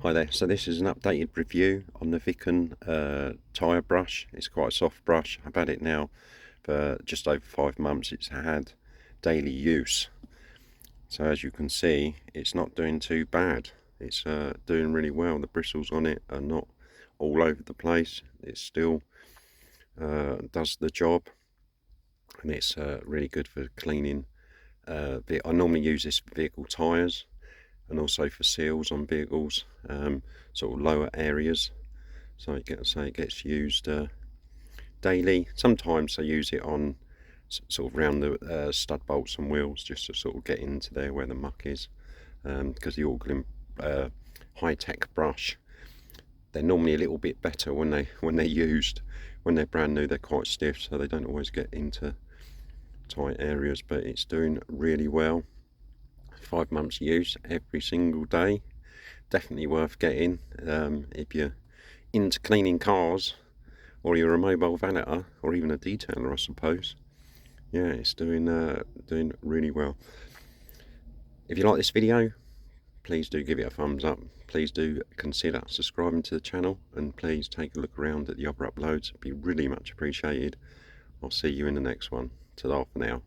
Hi there, so this is an updated review on the Vikan tyre brush. It's quite a soft brush. I've had it now for just over 5 months. It's had daily use. So as you can see, it's not doing too bad. It's doing really well. The bristles on it are not all over the place. It still does the job, and it's really good for cleaning. I normally use this for vehicle tyres and also for seals on vehicles, sort of lower areas. So it gets used daily. Sometimes I use it on sort of round the stud bolts and wheels, just to sort of get into there where the muck is, because the Orglin high-tech brush, they're normally a little bit better when they're used. When they're brand new, they're quite stiff, so they don't always get into tight areas, but it's doing really well. 5 months use every single day. Definitely worth getting if you're into cleaning cars, or you're a mobile valeter, or even a detailer, I suppose. Yeah, it's doing really well. If you like this video, please do give it a thumbs up. Please do consider subscribing to the channel, and please take a look around at the other uploads. It'd be really much appreciated. I'll see you in the next one. Ta-da for now.